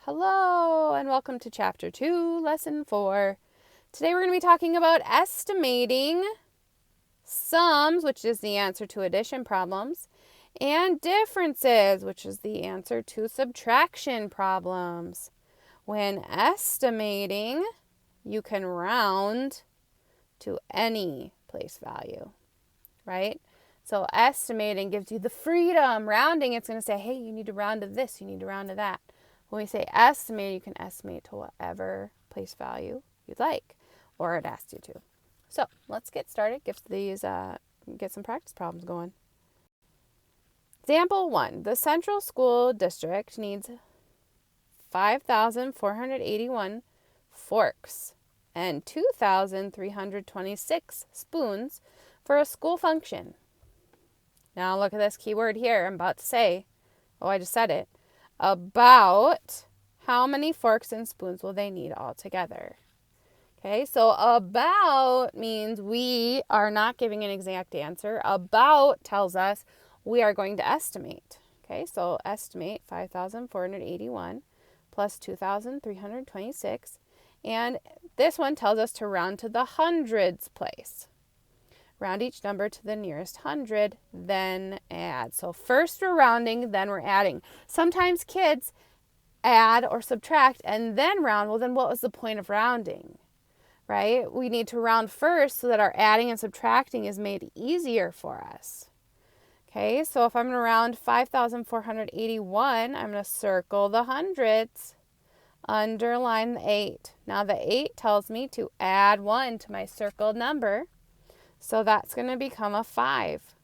Hello and welcome to Chapter 2, Lesson 4. Today we're going to be talking about estimating sums, which is the answer to addition problems, and differences, which is the answer to subtraction problems. When estimating, you can round to any place value, right? So estimating gives you the freedom. Rounding, it's going to say, hey, you need to round to this, you need to round to that. When we say estimate, you can estimate to whatever place value you'd like, or it asks you to. So let's get started. Get some practice problems going. Example 1. The Central School District needs 5,481 forks and 2,326 spoons for a school function. Now look at this key word here. I'm about to say, I just said it. About how many forks and spoons will they need altogether? Okay, so about means we are not giving an exact answer. About tells us we are going to estimate. Okay, so estimate 5,481 plus 2,326. And this one tells us to round to the hundreds place. Round each number to the nearest hundred, then add. So first we're rounding, then we're adding. Sometimes kids add or subtract and then round. Well, then what was the point of rounding, right? We need to round first so that our adding and subtracting is made easier for us. Okay, so if I'm going to round 5,481, I'm going to circle the hundreds, underline the 8. Now the 8 tells me to add 1 to my circled number. So that's going to become a 5.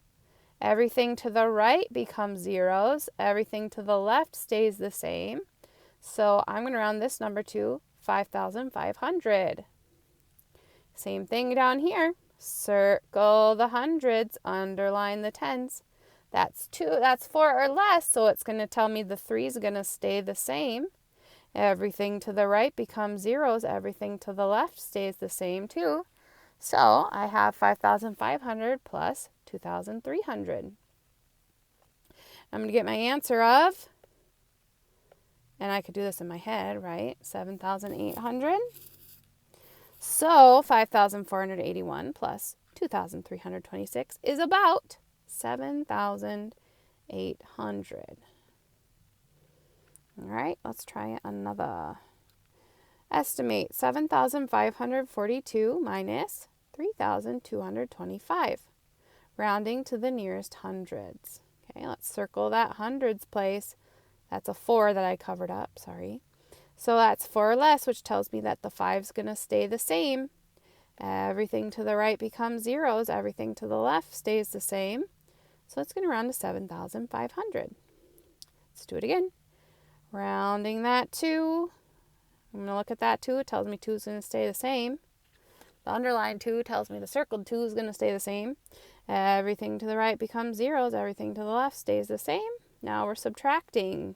Everything to the right becomes zeros. Everything to the left stays the same. So I'm going to round this number to 5,500. Same thing down here. Circle the hundreds, underline the tens. That's 2. That's 4 or less, so it's going to tell me the 3 is going to stay the same. Everything to the right becomes zeros. Everything to the left stays the same too. So I have 5,500 plus 2,300. I'm going to get my answer of, and I could do this in my head, right? 7,800. So 5,481 plus 2,326 is about 7,800. All right, let's try another. Estimate 7,542 minus 3,225, rounding to the nearest hundreds. Okay, let's circle that hundreds place. That's a 4 that I covered up, sorry. So that's 4 or less, which tells me that the 5's going to stay the same. Everything to the right becomes zeros. Everything to the left stays the same. So it's going to round to 7,500. Let's do it again. Rounding that to, I'm going to look at that 2. It tells me 2 is going to stay the same. The underlined 2 tells me the circled 2 is going to stay the same. Everything to the right becomes zeros. Everything to the left stays the same. Now we're subtracting.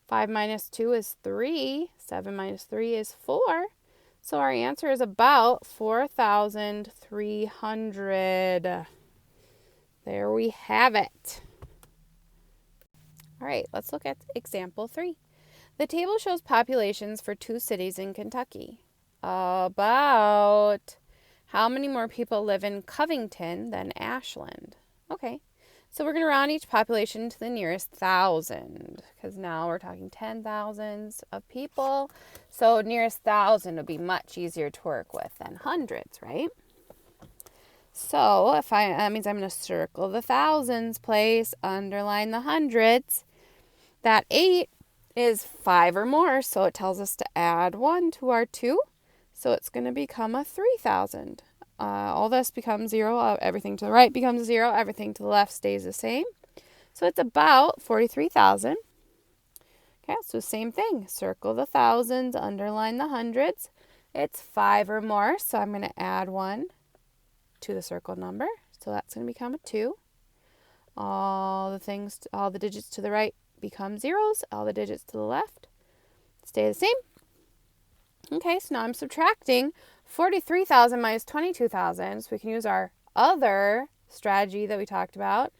5 minus 2 is 3. 7 minus 3 is 4. So our answer is about 4,300. There we have it. All right, let's look at example 3. The table shows populations for 2 cities in Kentucky. About how many more people live in Covington than Ashland? Okay, so we're going to round each population to the nearest 1,000 because now we're talking 10,000s of people. So nearest 1,000 would be much easier to work with than hundreds, right? So that means I'm going to circle the thousands place, underline the hundreds. That 8 is 5 or more, so it tells us to add 1 to our 2. So it's going to become a 3,000. All this becomes 0. Everything to the right becomes 0. Everything to the left stays the same. So it's about 43,000. Okay, so same thing. Circle the thousands, underline the hundreds. It's 5 or more, so I'm going to add 1 to the circled number. So that's going to become a 2. All the digits to the right become zeros. All the digits to the left stay the same. Okay, so now I'm subtracting 43,000 minus 22,000. So we can use our other strategy that we talked about,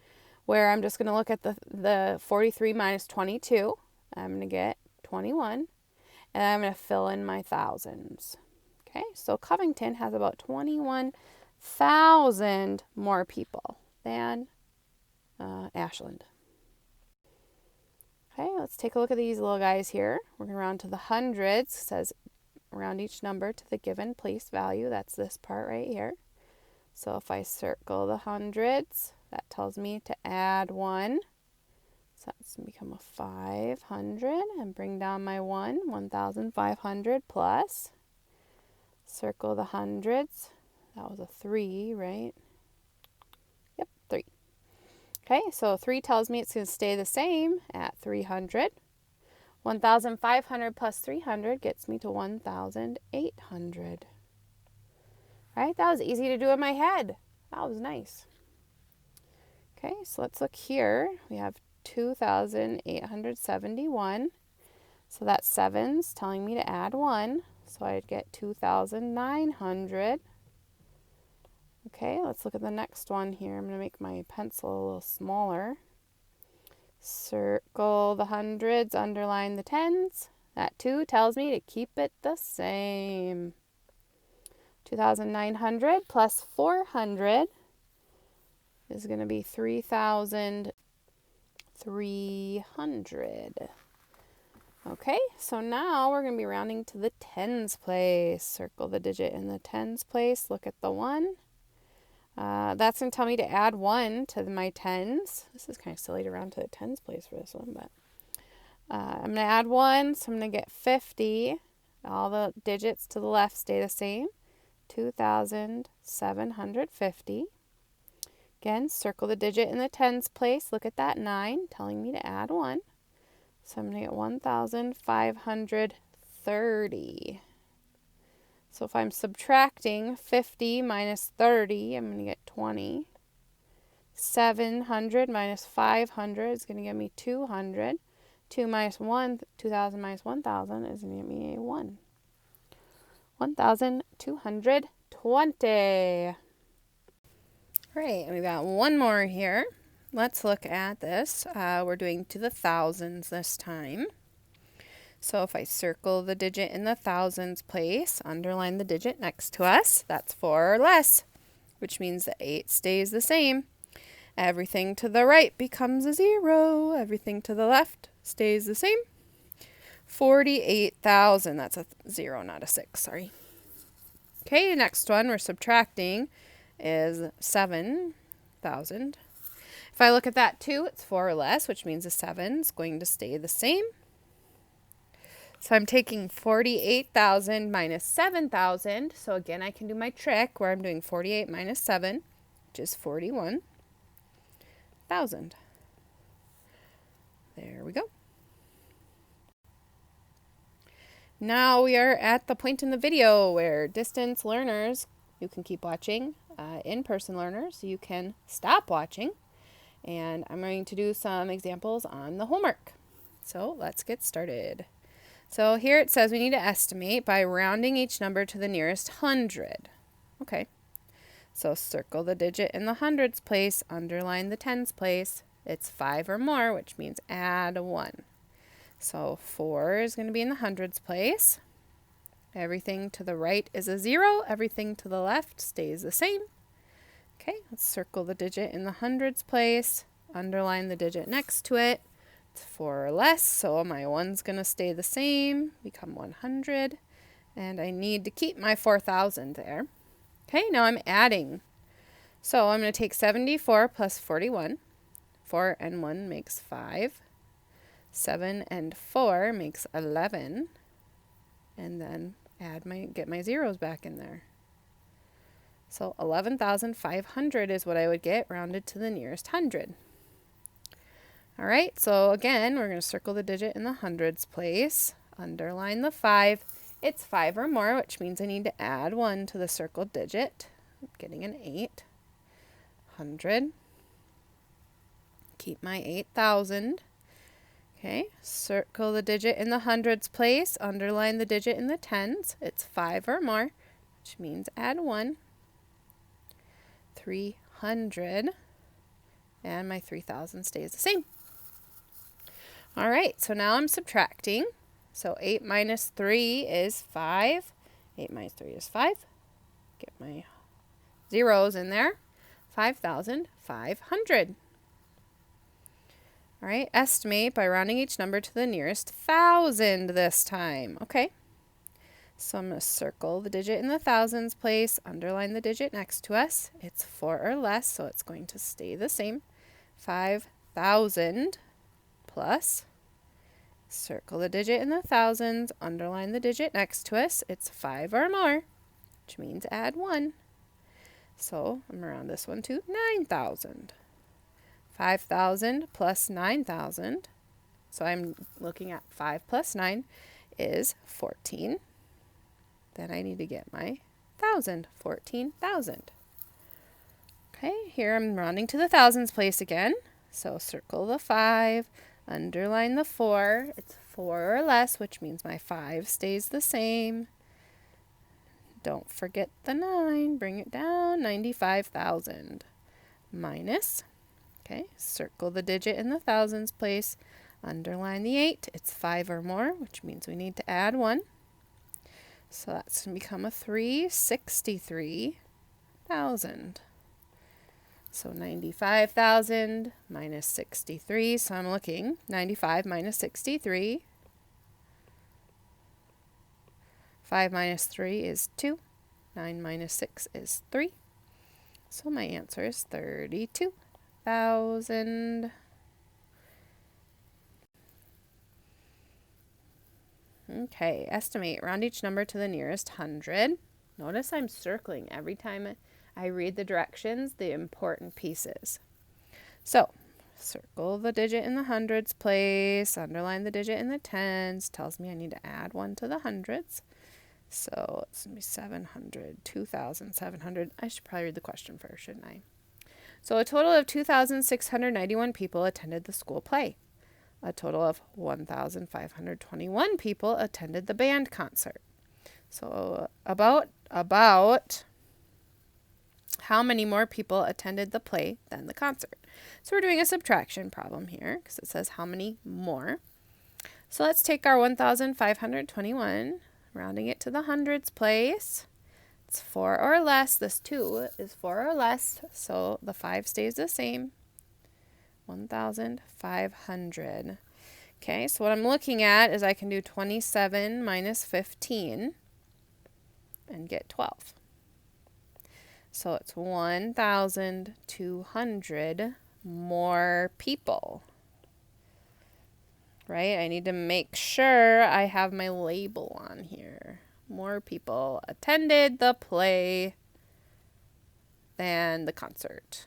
where I'm just going to look at the 43 minus 22. I'm going to get 21. And I'm going to fill in my thousands. Okay, so Covington has about 21,000 more people than Ashland. Okay, let's take a look at these little guys here. We're going to round to the hundreds. It says round each number to the given place value. That's this part right here. So if I circle the hundreds, that tells me to add 1. So that's going to become a 500 and bring down my 1,500 plus. Circle the hundreds. That was a 3, right? Yep, 3. Okay, so 3 tells me it's going to stay the same at 300. 1,500 plus 300 gets me to 1,800. Right, that was easy to do in my head. That was nice. Okay, so let's look here. We have 2,871. So that 7's telling me to add 1. So I'd get 2,900. Okay, let's look at the next one here. I'm going to make my pencil a little smaller. Circle the hundreds, underline the tens. That 2 tells me to keep it the same. 2,900 plus 400 is going to be 3,300. Okay, so now we're going to be rounding to the tens place. Circle the digit in the tens place. Look at the 1. That's going to tell me to add 1 to my tens. This is kind of silly to round to the tens place for this one, but I'm going to add 1, so I'm going to get 50. All the digits to the left stay the same. 2,750. Again, circle the digit in the tens place. Look at that 9, telling me to add 1. So I'm going to get 1,530. So if I'm subtracting 50 minus 30, I'm going to get 20. 700 minus 500 is going to give me 200. 2,000 minus 1,000 is going to give me a 1. 1,220. All right, and we've got one more here. Let's look at this. We're doing to the thousands this time. So if I circle the digit in the thousands place, underline the digit next to us, that's 4 or less, which means the 8 stays the same. Everything to the right becomes a 0. Everything to the left stays the same. 48,000. That's a 0, not a 6, sorry. Okay, next one we're subtracting is 7,000. If I look at that 2, it's 4 or less, which means the 7 is going to stay the same. So I'm taking 48,000 minus 7,000. So again, I can do my trick where I'm doing 48 minus 7, which is 41,000. There we go. Now we are at the point in the video where distance learners, you can keep watching. In-person learners, you can stop watching. And I'm going to do some examples on the homework. So let's get started. So here it says we need to estimate by rounding each number to the nearest 100. Okay. So circle the digit in the hundreds place, underline the tens place. It's 5 or more, which means add 1. So 4 is going to be in the hundreds place. Everything to the right is a 0. Everything to the left stays the same. Okay, let's circle the digit in the hundreds place, underline the digit next to it. It's 4 or less, so my 1's going to stay the same, become 100, and I need to keep my 4,000 there. Okay, now I'm adding. So I'm going to take 74 plus 41. 4 and 1 makes 5. 7 and 4 makes 11. And then get my zeros back in there. So 11,500 is what I would get rounded to the nearest 100. All right, so again, we're going to circle the digit in the hundreds place, underline the 5. It's 5 or more, which means I need to add 1 to the circled digit. I'm getting an 8. 100. Keep my 8,000. Okay, circle the digit in the hundreds place, underline the digit in the tens. It's 5 or more, which means add 1. 300. And my 3,000 stays the same. All right, so now I'm subtracting. So 8 minus 3 is 5. 8 minus 3 is 5. Get my zeros in there. 5,500. All right, estimate by rounding each number to the nearest thousand this time. Okay, so I'm going to circle the digit in the thousands place, underline the digit next to us. It's 4 or less, so it's going to stay the same. 5,000 plus, circle the digit in the thousands, underline the digit next to us. It's 5 or more, which means add 1. So I'm going to round this one to 9,000. 5,000 plus 9,000. So I'm looking at 5 plus 9 is 14. Then I need to get my 1,000, 14,000. Okay, here I'm rounding to the thousands place again. So circle the 5, underline the 4. It's 4 or less, which means my 5 stays the same. Don't forget the 9. Bring it down, 95,000. Minus, okay, circle the digit in the thousands place, underline the 8. It's 5 or more, which means we need to add 1. So that's going to become a 363,000. So 95,000 minus 63. So I'm looking 95 minus 63. 5 minus 3 is 2. 9 minus 6 is 3. So my answer is 32,000. Okay, estimate. Round each number to the nearest 100. Notice I'm circling every time I read the directions, the important pieces. So, circle the digit in the hundreds place, underline the digit in the tens, tells me I need to add 1 to the hundreds. So, it's going to be 700, 2,700. I should probably read the question first, shouldn't I? So, a total of 2,691 people attended the school play. A total of 1,521 people attended the band concert. So about how many more people attended the play than the concert? So we're doing a subtraction problem here because it says how many more. So let's take our 1,521, rounding it to the hundreds place. It's 4 or less. This 2 is 4 or less, so the 5 stays the same. 1,500. Okay, so what I'm looking at is I can do 27 minus 15 and get 12. So it's 1,200 more people. Right? I need to make sure I have my label on here. More people attended the play than the concert.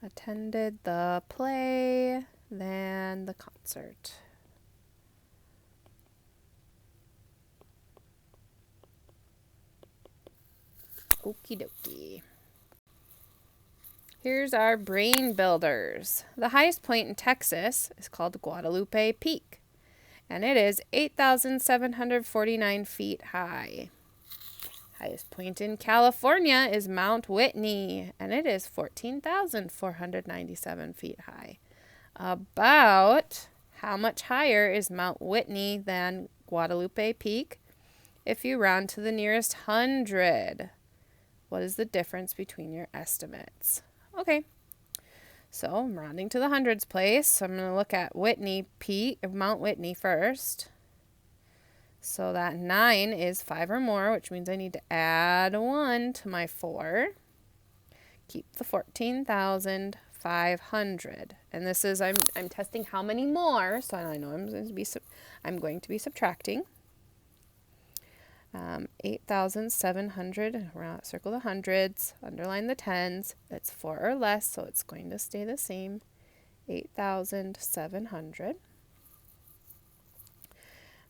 Attended the play than the concert. Okie dokie. Here's our brain builders. The highest point in Texas is called Guadalupe Peak, and it is 8,749 feet high. Highest point in California is Mount Whitney, and it is 14,497 feet high. About how much higher is Mount Whitney than Guadalupe Peak? If you round to the nearest 100, what is the difference between your estimates? Okay, so I'm rounding to the hundreds place. So I'm going to look at Whitney Peak, Mount Whitney first. So that 9 is 5 or more, which means I need to add 1 to my 4. Keep the 14,500. And this is, I'm testing how many more, so I know I'm going to be subtracting. 8,700, circle the hundreds, underline the tens. It's 4 or less, so it's going to stay the same. 8,700.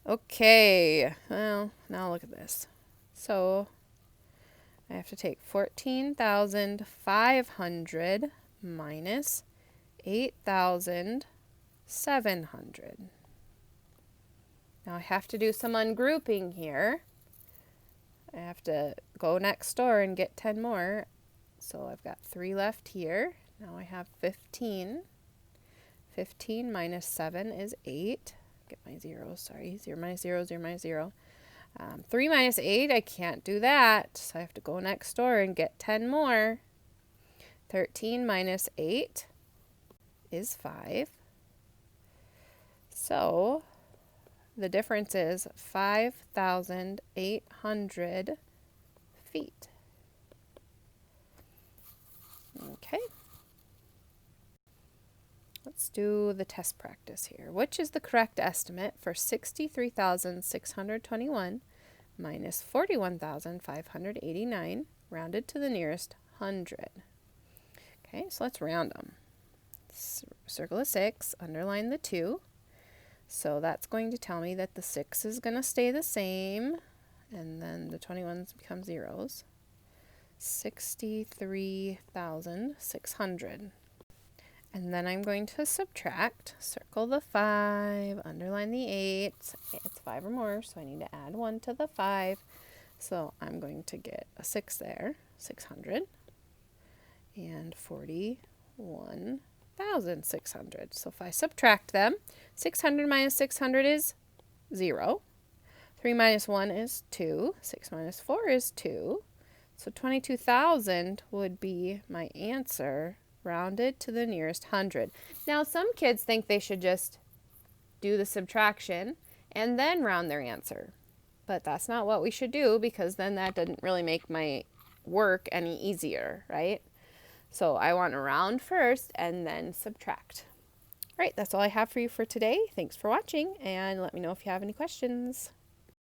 Okay, well, now look at this. So I have to take 14,500 minus 8,700. Now I have to do some ungrouping here. I have to go next door and get 10 more. So I've got 3 left here. Now I have 15. 15 minus 7 is 8. Get my zeros, sorry. 0 minus 0, 0 minus 0. 3 minus 8, I can't do that. So I have to go next door and get 10 more. 13 minus 8 is 5. So the difference is 5,800 feet. Okay. Let's do the test practice here. Which is the correct estimate for 63,621 minus 41,589 rounded to the nearest 100? Okay, so let's round them. Circle a 6, underline the 2. So that's going to tell me that the 6 is going to stay the same, and then the 21s become zeros. 63,600. And then I'm going to subtract. Circle the 5, underline the 8. It's 5 or more, so I need to add 1 to the 5. So I'm going to get a 6 there, 600, and 41,600. So if I subtract them, 600 minus 600 is 0. 3 minus 1 is 2. 6 minus 4 is 2. So 22,000 would be my answer, rounded to the nearest 100. Now, some kids think they should just do the subtraction and then round their answer. But that's not what we should do, because then that doesn't really make my work any easier, right? So I want to round first and then subtract. All right, that's all I have for you for today. Thanks for watching, and let me know if you have any questions.